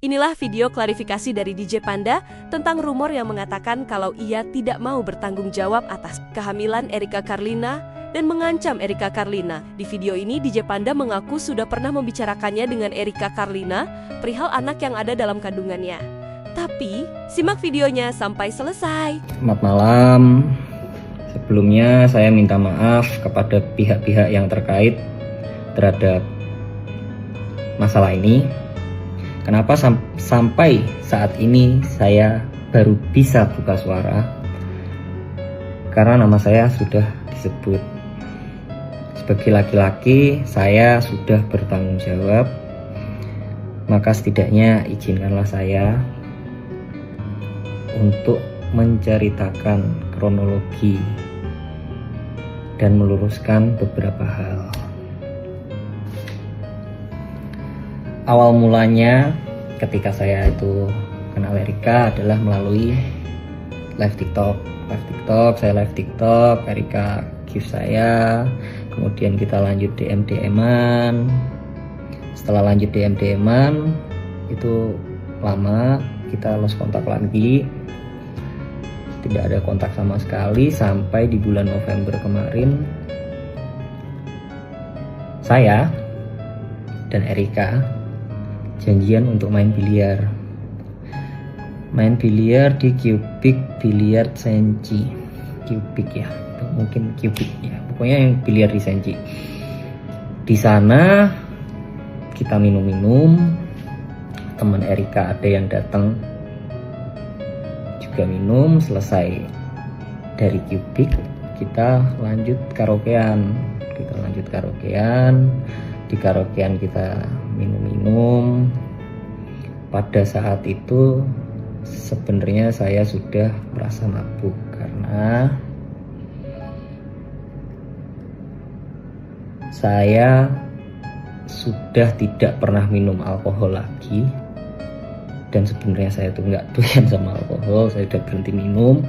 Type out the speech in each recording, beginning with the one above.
Inilah video klarifikasi dari DJ Panda tentang rumor yang mengatakan kalau ia tidak mau bertanggung jawab atas kehamilan Erika Carlina dan mengancam Erika Carlina. Di video ini DJ Panda mengaku sudah pernah membicarakannya dengan Erika Carlina perihal anak yang ada dalam kandungannya. Tapi, simak videonya sampai selesai. Selamat malam. Sebelumnya saya minta maaf kepada pihak-pihak yang terkait terhadap masalah ini. Kenapa sampai saat ini saya baru bisa buka suara? Karena nama saya sudah disebut. Sebagai laki-laki, saya sudah bertanggung jawab. Maka setidaknya izinkanlah saya untuk menceritakan kronologi dan meluruskan beberapa hal. Awal mulanya ketika saya itu kenal Erika adalah melalui live TikTok. Saya live TikTok, Erika give saya, kemudian kita lanjut DM-an. Setelah lanjut DM-an, itu lama, kita lost kontak lagi. Tidak ada kontak sama sekali sampai di bulan November kemarin. Saya dan Erika janjian untuk main biliar di Cubic Billiard Senci. Cubic ya, mungkin Cubic ya, pokoknya yang biliar di Senci. Di sana kita minum-minum, teman Erika ada yang datang juga minum. Selesai dari Cubic kita lanjut karaokean. Di karaokean kita minum-minum. Pada saat itu sebenarnya saya sudah merasa mabuk karena saya sudah tidak pernah minum alkohol lagi, dan sebenarnya saya tuh nggak doyan sama alkohol. Saya udah berhenti minum.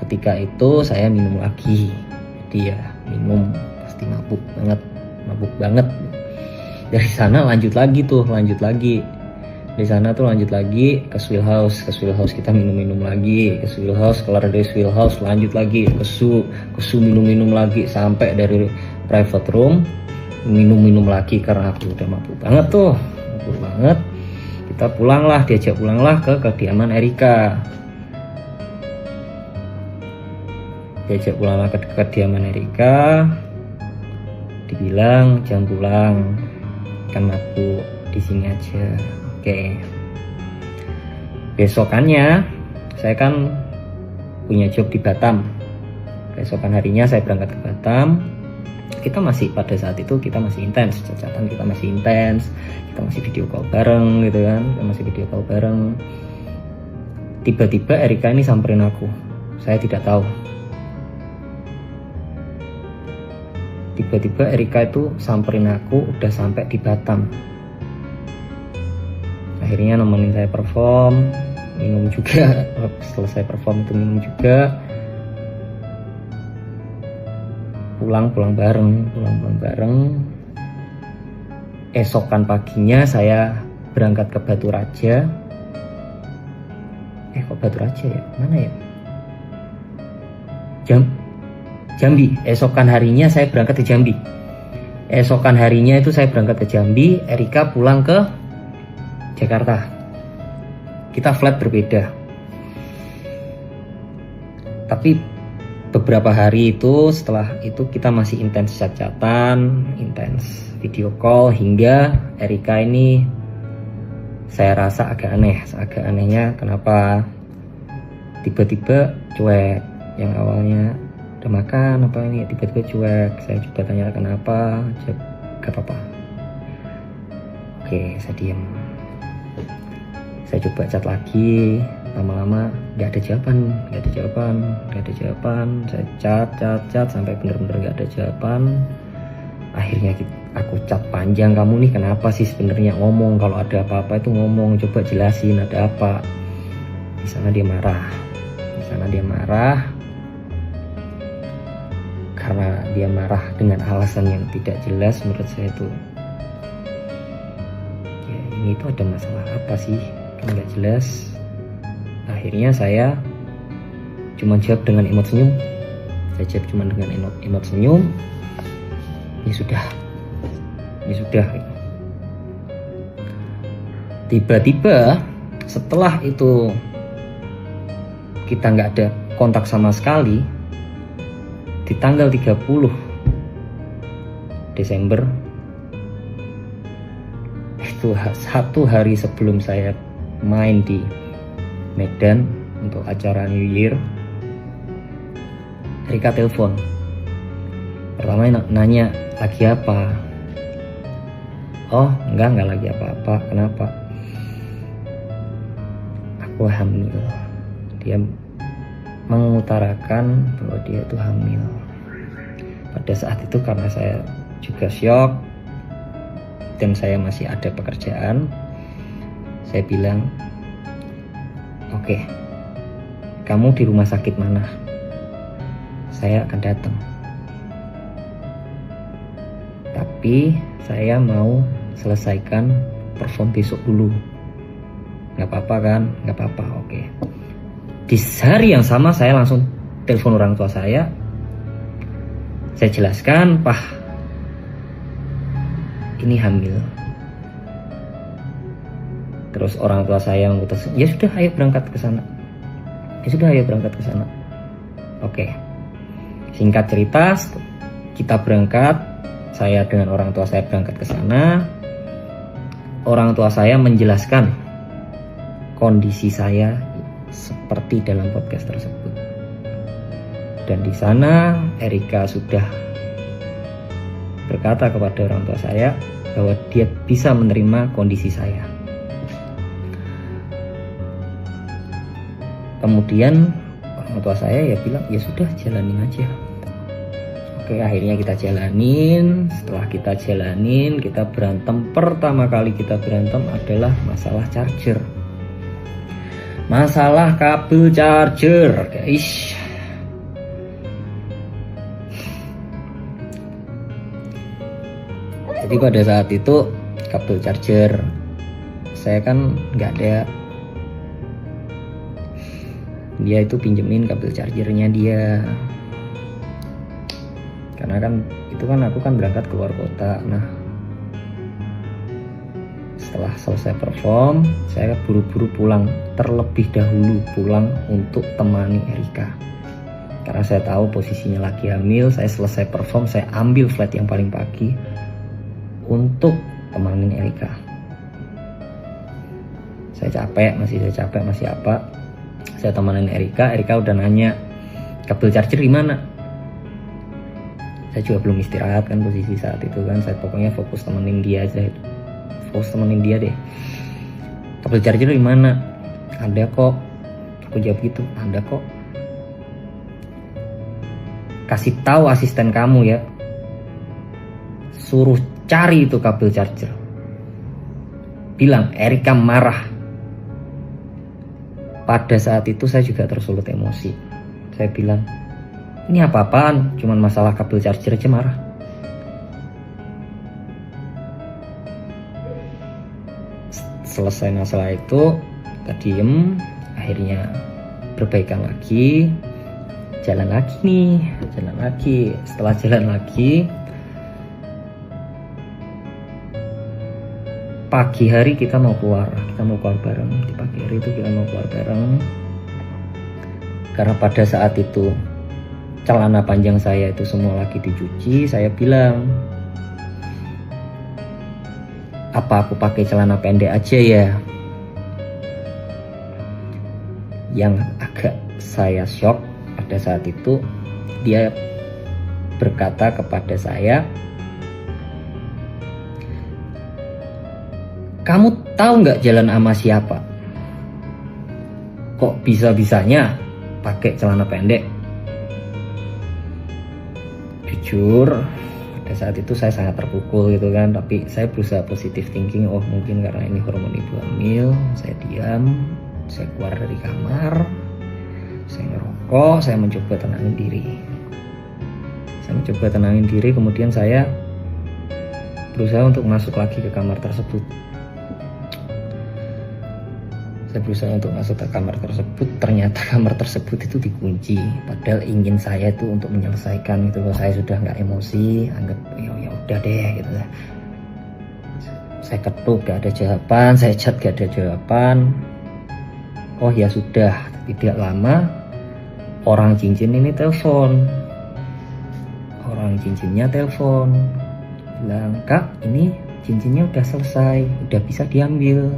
Ketika itu saya minum lagi, jadi ya minum pasti mabuk banget. Dari sana lanjut lagi. Di sana tuh lanjut lagi ke Swill House kita minum lagi. Ke Swill House, kelar dari Swill House lanjut lagi ke Su minum lagi sampai dari private room minum lagi karena aku udah mabuk banget. Kita diajak pulanglah ke kediaman Erika. Dibilang jangan pulang, kan aku di sini aja. Oke. Besokannya saya kan punya job di Batam. Besokan harinya saya berangkat ke Batam. Pada saat itu kita masih intens, cacatan kita masih intens. Kita masih video call bareng gitu kan. Tiba-tiba Erika ini samperin aku. Saya tidak tahu. Tiba-tiba Erika itu samperin aku udah sampai di Batam. Akhirnya nemenin saya perform, minum juga. Selesai perform itu minum juga. Pulang bareng. Esokan paginya saya berangkat ke Batu Raja. Kok Batu Raja ya? Mana ya? Jambi. Esokan harinya saya berangkat ke Jambi. Erika pulang ke Jakarta. Kita flat berbeda. Tapi beberapa hari itu, setelah itu kita masih intens chat-chatan, intens video call, hingga Erika ini saya rasa agak aneh. Anehnya kenapa tiba-tiba cuek. Yang awalnya udah makan apa ini, tiba-tiba cuek. Saya coba tanya kenapa, gak apa-apa. Oke, saya diam. Saya coba chat lagi, lama-lama gak ada jawaban. Saya chat sampai bener-bener gak ada jawaban. Akhirnya aku chat panjang, kamu nih kenapa sih sebenarnya, ngomong kalau ada apa-apa itu ngomong, coba jelasin ada apa. Di sana dia marah. Karena dia marah dengan alasan yang tidak jelas, menurut saya itu ya, ini ini tuh ada masalah apa sih, kan nggak jelas. Akhirnya saya cuma jawab dengan emot senyum. Saya jawab cuma dengan emot senyum. Ya sudah. Tiba-tiba setelah itu kita nggak ada kontak sama sekali, di tanggal 30 Desember, itu 1 hari sebelum saya main di Medan untuk acara New Year, Erika telepon. Pertama nanya, lagi apa? Oh, enggak lagi apa-apa. Kenapa? Aku hamil. Dia mengutarakan bahwa dia itu hamil. Pada saat itu karena saya juga syok dan saya masih ada pekerjaan, saya bilang, oke, kamu di rumah sakit mana? Saya akan datang. Tapi saya mau selesaikan perform besok dulu. Gak apa-apa kan? Gak apa-apa, oke. Di hari yang sama saya langsung telepon orang tua saya. Saya jelaskan, Pak, ini hamil. Terus orang tua saya memutuskan, ya sudah, ayo berangkat ke sana. Oke. Singkat cerita, kita berangkat. Saya dengan orang tua saya berangkat ke sana. Orang tua saya menjelaskan kondisi saya seperti dalam podcast tersebut. Dan di sana Erika sudah berkata kepada orang tua saya bahwa dia bisa menerima kondisi saya. Kemudian orang tua saya ya bilang, ya sudah, jalanin aja. Oke, akhirnya kita jalanin. Setelah kita jalanin, kita berantem. Pertama kali kita berantem adalah masalah charger. Masalah kabel charger, guys. Jadi pada saat itu kabel charger saya kan nggak ada. Dia itu pinjemin kabel chargernya dia. Karena kan itu kan aku kan berangkat keluar kota. Nah, setelah selesai perform, saya buru-buru pulang, terlebih dahulu pulang untuk temani Erika. Karena saya tahu posisinya lagi hamil, saya selesai perform, saya ambil flight yang paling pagi untuk temanin Erika. Saya capek, masih apa. Saya temanin Erika udah nanya, kabel charger di mana? Saya juga belum istirahat kan posisi saat itu kan, saya pokoknya fokus temenin dia aja. Fokus temenin dia deh. Kabel charger di mana? Ada kok. Aku jawab gitu, ada kok. Kasih tahu asisten kamu ya, suruh cari itu kabel charger. Bilang Erika marah. Pada saat itu saya juga tersulut emosi. Saya bilang, ini apa-apaan, cuman masalah kabel charger aja marah. Selesai masalah itu, kita diem, akhirnya berbaikan lagi, jalan lagi. Setelah jalan lagi, pagi hari kita mau keluar bareng. Di pagi hari itu kita mau keluar bareng. Karena pada saat itu celana panjang saya itu semua lagi dicuci, saya bilang, apa aku pakai celana pendek aja ya? Yang agak saya shock pada saat itu, dia berkata kepada saya, kamu tahu nggak jalan sama siapa? Kok bisa-bisanya pakai celana pendek? Jujur, pada saat itu saya sangat terpukul gitu kan. Tapi saya berusaha positive thinking. Oh, mungkin karena ini hormon ibu hamil. Saya diam, saya keluar dari kamar, saya ngerokok, saya mencoba tenangin diri. Kemudian saya berusaha untuk masuk lagi ke kamar tersebut. Saya berusaha untuk masuk ke kamar tersebut, ternyata kamar tersebut itu dikunci. Padahal ingin saya itu untuk menyelesaikan gitu loh. Saya sudah nggak emosi, anggap ya udah deh gitu lah. Saya ketuk gak ada jawaban, saya chat gak ada jawaban. Oh ya sudah, tidak lama orang cincin ini telepon. Orang cincinnya telepon, bilang, "Kak, ini cincinnya udah selesai, udah bisa diambil."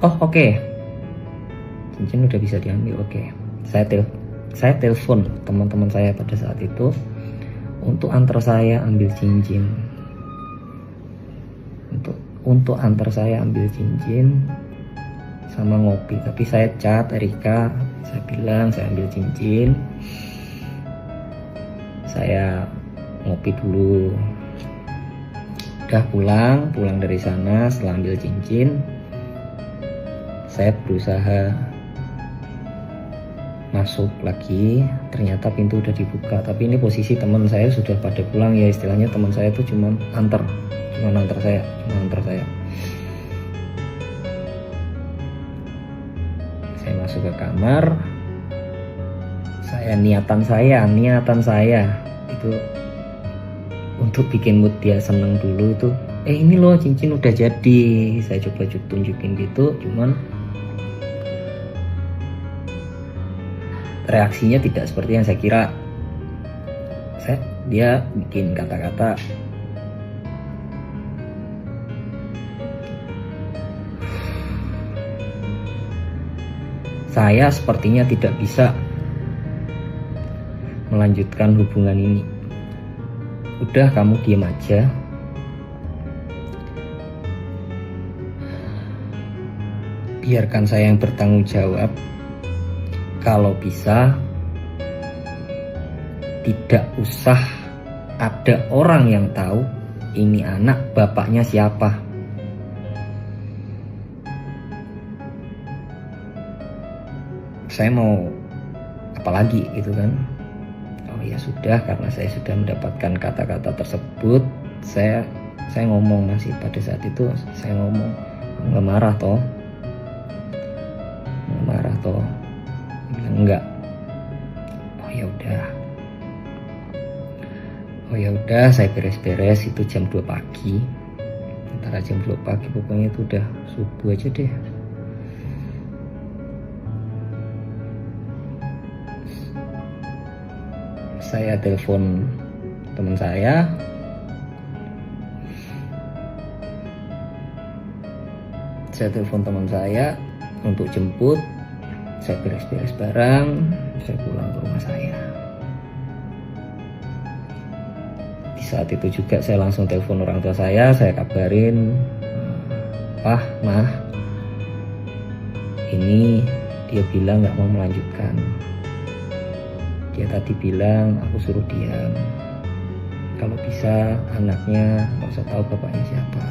Oh oke. Cincin udah bisa diambil, oke. Saya telepon teman-teman saya pada saat itu untuk antar saya ambil cincin. Untuk antar saya ambil cincin sama ngopi. Tapi saya chat Erika, saya bilang saya ambil cincin, saya ngopi dulu. Udah pulang dari sana. Setelah ambil cincin, saya berusaha masuk lagi, ternyata pintu udah dibuka. Tapi ini posisi teman saya sudah pada pulang ya, istilahnya teman saya itu cuma antar saya. Saya masuk ke kamar. Niatan saya itu untuk bikin mood dia seneng dulu itu. Ini loh cincin udah jadi. Saya coba tunjukin gitu, cuman reaksinya tidak seperti yang saya kira. Dia bikin kata-kata, "Saya sepertinya tidak bisa melanjutkan hubungan ini. Udah, kamu diam aja. Biarkan saya yang bertanggung jawab. Kalau bisa, tidak usah ada orang yang tahu ini anak bapaknya siapa." Saya mau apa lagi gitu kan. Oh ya sudah, karena saya sudah mendapatkan kata-kata tersebut, saya ngomong masih pada saat itu saya ngomong, "Nggak marah toh?" Bilang enggak. Oh ya udah, saya beres-beres. Itu jam 2 pagi. Antara jam 2 pagi pokoknya itu udah subuh aja deh. Saya telepon teman saya. Untuk jemput. Saya beres-beres barang, saya pulang ke rumah saya. Di saat itu juga saya langsung telepon orang tua saya kabarin, "Pah, Mah, ini dia bilang gak mau melanjutkan. Dia tadi bilang aku suruh diam. Kalau bisa anaknya gak usah tahu bapaknya siapa."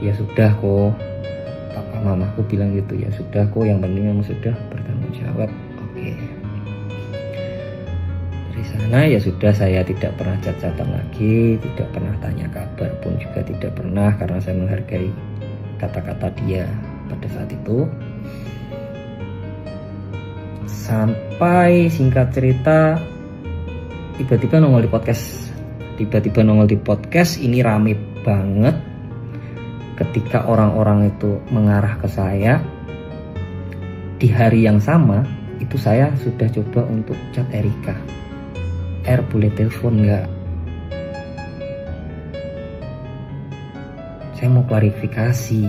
"Ya sudah kok," papa mamaku bilang gitu, "ya sudah kok, yang penting kamu sudah bertanggung jawab." Oke. Dari sana ya sudah, saya tidak pernah chat-chatan lagi, tidak pernah tanya kabar pun juga tidak pernah, karena saya menghargai kata-kata dia pada saat itu. Sampai singkat cerita tiba-tiba nongol di podcast. Ini rame banget ketika orang-orang itu mengarah ke saya. Di hari yang sama itu saya sudah coba untuk chat Erika, "Boleh telepon nggak? Saya mau klarifikasi."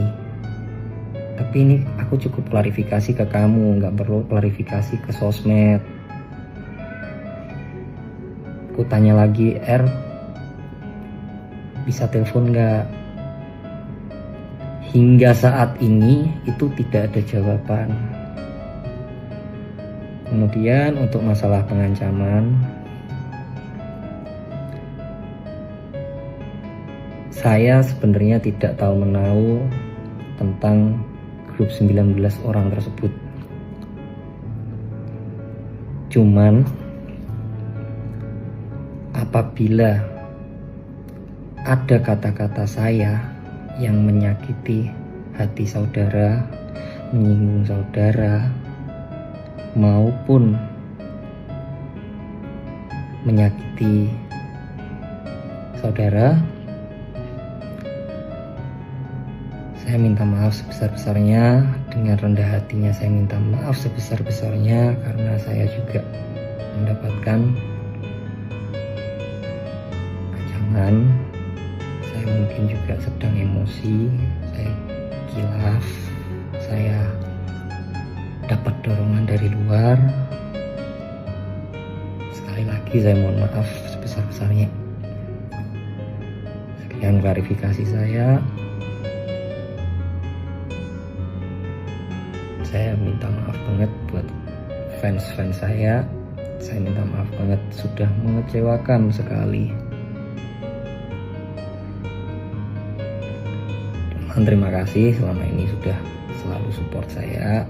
Tapi ini aku cukup klarifikasi ke kamu, nggak perlu klarifikasi ke sosmed. Aku tanya lagi, bisa telepon nggak? Hingga saat ini itu tidak ada jawaban. Kemudian untuk masalah pengancaman, saya sebenarnya tidak tahu menahu tentang grup 19 orang tersebut. Cuman apabila ada kata-kata saya yang menyakiti hati saudara, menyinggung saudara, maupun menyakiti saudara, saya minta maaf sebesar-besarnya. Dengan rendah hatinya saya minta maaf sebesar-besarnya, karena saya juga mendapatkan kecangan. Saya mungkin juga sedang emosi, saya kilaf, saya dapat dorongan dari luar. Sekali lagi saya mohon maaf sebesar-besarnya. Sekian klarifikasi saya. Saya minta maaf banget buat fans-fans saya. Saya minta maaf banget sudah mengecewakan sekali. Dan terima kasih selama ini sudah selalu support saya.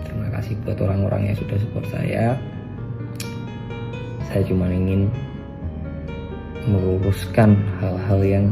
Terima kasih buat orang-orang yang sudah support saya. Saya cuma ingin meluruskan hal-hal yang